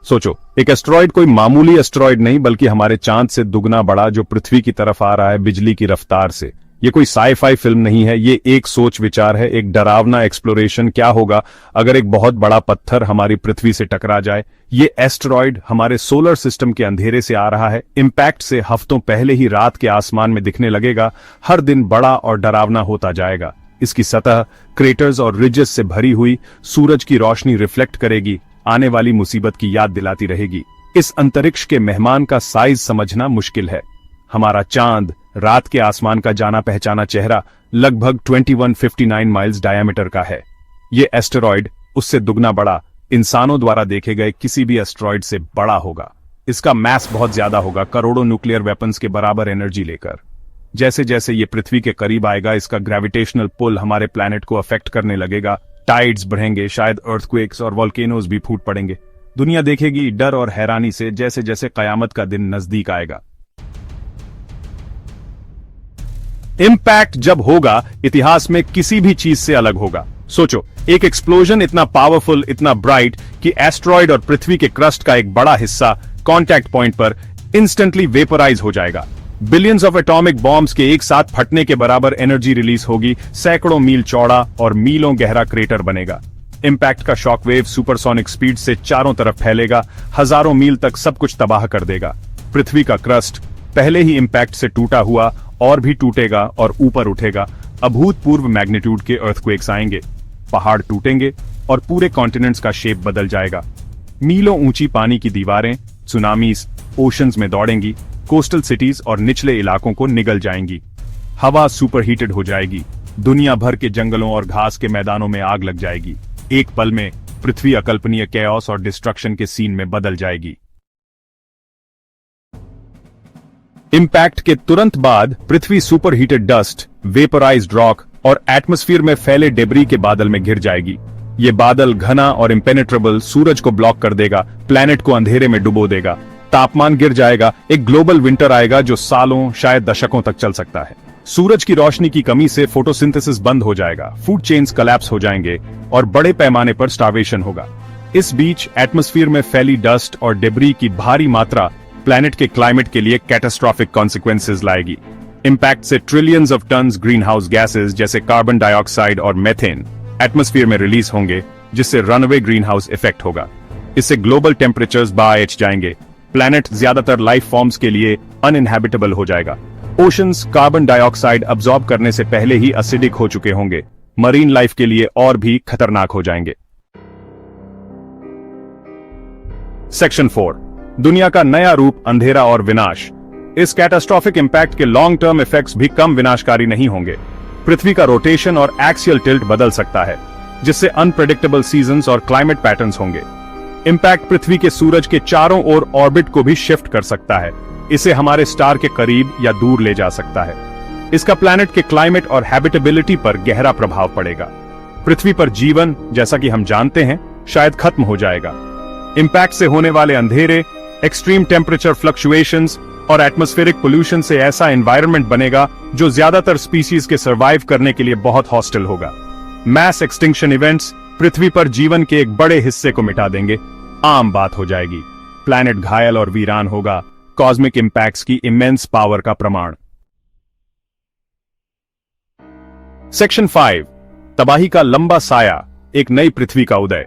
सोचो, एक एस्टेरॉयड कोई मामूली एस्टेरॉयड नहीं बल्कि हमारे चांद से दुगना बड़ा जो पृथ्वी की तरफ आ रहा है बिजली की रफ्तार से। ये कोई साई-फाई फिल्म नहीं है, ये एक सोच विचार है, एक डरावना एक्सप्लोरेशन। क्या होगा अगर एक बहुत बड़ा पत्थर हमारी पृथ्वी से टकरा जाए? ये एस्टेरॉयड हमारे सोलर सिस्टम के अंधेरे से आ रहा है। इंपैक्ट से हफ्तों पहले ही रात के आसमान में दिखने लगेगा, हर दिन बड़ा और डरावना होता जाएगा। इसकी सतह क्रेटर्स और रिजेस से भरी हुई, सूरज की रोशनी रिफ्लेक्ट करेगी, आने वाली मुसीबत की याद दिलाती रहेगी। इस अंतरिक्ष के मेहमान का साइज समझना मुश्किल है। हमारा चांद, रात के आसमान का जाना पहचाना चेहरा, लगभग 2159 माइल्स डायमीटर का है। ये एस्टेरॉयड उससे दुगना बड़ा, इंसानों द्वारा देखे गए किसी भी एस्टेरॉयड से बड़ा होगा। इसका मास बहुत ज्यादा होगा, करोड़ों न्यूक्लियर वेपन्स के बराबर एनर्जी लेकर। जैसे जैसे ये पृथ्वी के करीब आएगा, इसका ग्रेविटेशनल पुल हमारे प्लैनेट को अफेक्ट करने लगेगा। टाइड्स बढ़ेंगे, शायद अर्थक्वेक्स और वोल्केनोज भी फूट पड़ेंगे। दुनिया देखेगी डर और हैरानी से जैसे जैसे कयामत का दिन नजदीक आएगा। इंपैक्ट जब होगा, इतिहास में किसी भी चीज से अलग होगा। सोचो, एक एक्सप्लोजन इतना पावरफुल, इतना ब्राइट कि एस्टेरॉयड और पृथ्वी के क्रस्ट का एक बड़ा हिस्सा कांटेक्ट पॉइंट पर इंस्टेंटली वेपराइज हो जाएगा। बिलियंस ऑफ एटॉमिक बॉम्ब्स के एक साथ फटने के बराबर एनर्जी रिलीज होगी, सैकड़ों मील चौड़ा और मीलों गहरा क्रेटर बनेगा। इंपैक्ट का शॉकवेव सुपरसोनिक स्पीड से चारों तरफ फैलेगा, हजारों मील तक सब कुछ तबाह कर देगा। पृथ्वी का क्रस्ट पहले ही इंपैक्ट से टूटा हुआ और भी टूटेगा और ऊपर उठेगा। अभूतपूर्व मैग्नीट्यूड के अर्थक्वेक्स आएंगे, पहाड़ टूटेंगे और पूरे कॉन्टिनेंट्स का शेप बदल जाएगा। मीलों ऊंची पानी की दीवारें, सुनामीज ओशंस में दौड़ेंगी, कोस्टल सिटीज और निचले इलाकों को निगल जाएंगी। हवा सुपरहीटेड हो जाएगी, दुनिया भर के जंगलों और घास के मैदानों में आग लग जाएगी। एक पल में पृथ्वी अकल्पनीय कैओस और डिस्ट्रक्शन के सीन में बदल जाएगी। इंपैक्ट के तुरंत बाद पृथ्वी सुपरहीटेड डस्ट, वेपराइज्ड रॉक और एटमॉस्फेयर में फैले डेब्री के बादल में घिर जाएगी। ये बादल घना और इम्पेनेट्रेबल सूरज को ब्लॉक कर देगा, प्लैनेट को अंधेरे में डुबो देगा। तापमान गिर जाएगा, एक ग्लोबल विंटर आएगा जो सालों, शायद दशकों तक चल सकता है। सूरज की रोशनी की कमी से फोटोसिंथेसिस बंद हो जाएगा, फूड चेन्स कोलैप्स हो जाएंगे और बड़े पैमाने पर स्टार्वेशन होगा। इस बीच एटमॉस्फेयर में फैली डस्ट और डेब्री की भारी मात्रा प्लैनेट के क्लाइमेट के लिए कैटास्ट्रोफिक कॉन्सिक्वेंसेस लाएगी। इंपैक्ट से trillions of tons greenhouse gases जैसे कार्बन डाइऑक्साइड और मेथेन एटमॉस्फेयर में रिलीज होंगे, जिससे रनअवे ग्रीन हाउस इफेक्ट होगा। इससे ग्लोबल टेम्परेचर्स बढ़ जाएंगे, प्लैनेट ज्यादातर लाइफ फॉर्म्स के लिए अनइनहैबिटेबल हो जाएगा। ओशंस कार्बन डाइऑक्साइड अब्सॉर्ब करने से पहले ही एसिडिक हो चुके होंगे, मरीन लाइफ के लिए और भी खतरनाक हो जाएंगे। सेक्शन 4, दुनिया का नया रूप, अंधेरा और विनाश। इस कैटास्ट्रोफिक इंपैक्ट के लॉन्ग टर्म इफेक्ट्स भी कम विनाशकारी नहीं होंगे। पृथ्वी का रोटेशन और एक्सियल टिल्ट बदल सकता है, जिससे अनप्रेडिक्टेबल सीजन्स और क्लाइमेट पैटर्न्स होंगे। इंपैक्ट पृथ्वी के सूरज के चारों ओर ऑर्बिट को भी शिफ्ट कर सकता है, इसे हमारे स्टार के करीब या दूर ले जा सकता है। इसका प्लैनेट के क्लाइमेट और हैबिटेबिलिटी पर गहरा प्रभाव पड़ेगा। पृथ्वी पर जीवन, जैसा कि हम जानते हैं, शायद खत्म हो जाएगा। इंपैक्ट से होने वाले अंधेरे, एक्सट्रीम टेम्परेचर फ्लक्चुएशंस और एटमॉस्फेरिक पोल्यूशन से ऐसा एनवायरनमेंट बनेगा जो ज्यादातर स्पीसीज के सर्वाइव करने के लिए बहुत हॉस्टिल होगा। मैस एक्सटिंक्शन इवेंट्स पृथ्वी पर जीवन के एक बड़े हिस्से को मिटा देंगे, आम बात हो जाएगी। प्लैनेट घायल और वीरान होगा, कॉस्मिक इंपैक्ट्स की इमेंस पावर का प्रमाण। सेक्शन 5, तबाही का लंबा साया, एक नई पृथ्वी का उदय।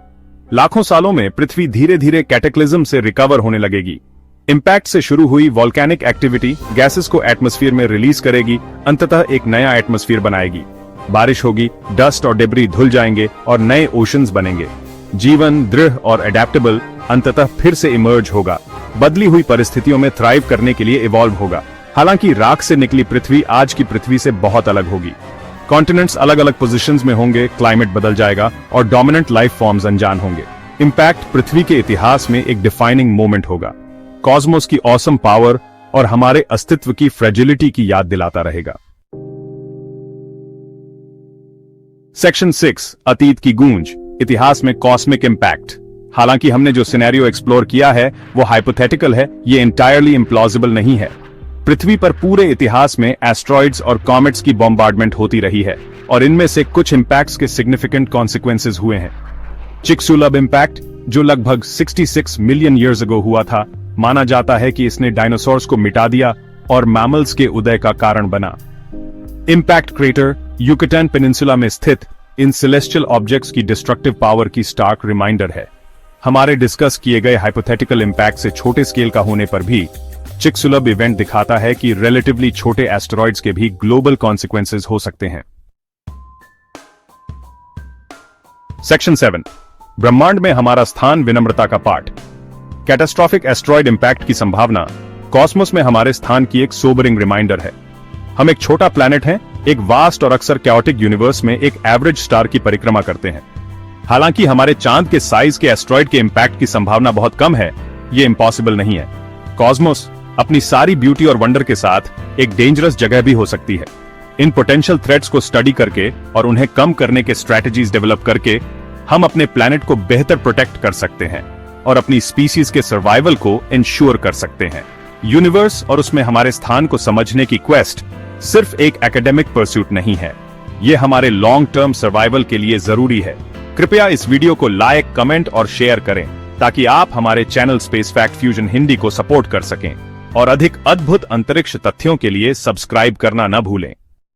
लाखों सालों में पृथ्वी धीरे धीरे कैटेक्लिज्म से रिकवर होने लगेगी। इंपैक्ट से शुरू हुई वोल्केनिक एक्टिविटी गैसेस को एटमॉस्फेयर में रिलीज करेगी, अंततः एक नया एटमॉस्फेयर बनाएगी। बारिश होगी, डस्ट और डेब्री धुल जाएंगे और नए ओशंस बनेंगे। जीवन दृढ़ और एडेप्टेबल अंततः फिर से इमर्ज होगा, बदली हुई परिस्थितियों में थ्राइव करने के लिए इवॉल्व होगा। हालांकि राख से निकली पृथ्वी आज की पृथ्वी से बहुत अलग होगी। कॉन्टिनेंट्स अलग अलग पोजीशंस में होंगे, क्लाइमेट बदल जाएगा और डोमिनेंट लाइफ फॉर्म्स अनजान होंगे। इंपैक्ट पृथ्वी के इतिहास में एक डिफाइनिंग मोमेंट होगा। कॉस्मोस की ऑसम पावर और हमारे अस्तित्व की फ्रेजिलिटी की याद दिलाता रहेगा। सेक्शन 6, अतीत की गूंज, इतिहास में कॉस्मिक इंपैक्ट। हालांकि हमने जो सिनेरियो एक्सप्लोर किया है वो हाइपोथेटिकल है, ये एंटायरली इम्प्लॉजिबल नहीं है। पृथ्वी पर पूरे इतिहास में एस्ट्रॉइड्स और कॉमेट्स की बॉम्बार्डमेंट होती रही है और इनमें से कुछ इंपैक्ट्स के सिग्निफिकेंट कॉन्सिक्वेंसेस हुए हैं। चिकसुलब इंपैक्ट, जो लगभग 66 मिलियन ईयर्स अगो हुआ था, माना जाता है कि इसने डायनासोर्स को मिटा दिया और मैमल्स के उदय का कारण बना। इंपैक्ट क्रेटर युकाटन पेनिनसुला में स्थित इन सेलेस्टियल ऑब्जेक्ट्स की डिस्ट्रक्टिव पावर की स्टार्क रिमाइंडर है। हमारे डिस्कस किए गए हाइपोथेटिकल इंपैक्ट से छोटे स्केल का होने पर भी चिकसुलब इवेंट दिखाता है कि रिलेटिवली छोटे एस्टेरॉइड्स के भी ग्लोबल कॉन्सिक्वेंसेस हो सकते हैं। सेक्शन 7, ब्रह्मांड में हमारा स्थान, विनम्रता का पाठ। कैटास्ट्रॉफिक एस्टेरॉइड इंपैक्ट की संभावना कॉस्मोस में हमारे स्थान की एक सोबरिंग रिमाइंडर है। हम एक छोटा प्लैनेट हैं, एक वास्ट और अक्सर कैओटिक यूनिवर्स में एक एवरेज स्टार की परिक्रमा करते हैं। हालांकि हमारे चांद के साइज के एस्टेरॉइड के इंपैक्ट की संभावना बहुत कम है, ये इम्पॉसिबल नहीं है। कॉस्मोस अपनी सारी ब्यूटी और वंडर के साथ एक डेंजरस जगह भी हो सकती है। इन पोटेंशियल थ्रेट्स को स्टडी करके और उन्हें कम करने के स्ट्रेटजीज डेवलप करके हम अपने प्लैनेट को बेहतर प्रोटेक्ट कर सकते हैं और अपनी स्पीसीज के सर्वाइवल को इंश्योर कर सकते हैं। यूनिवर्स और उसमें हमारे स्थान को समझने की क्वेस्ट सिर्फ एक एकेडमिक परस्यूट नहीं है, ये हमारे लॉन्ग टर्म सर्वाइवल के लिए जरूरी है। कृपया इस वीडियो को लाइक, कमेंट और शेयर करें ताकि आप हमारे channel space fact fusion Hindi को सपोर्ट कर सकें और अधिक अद्भुत अंतरिक्ष तथ्यों के लिए सब्सक्राइब करना न भूलें।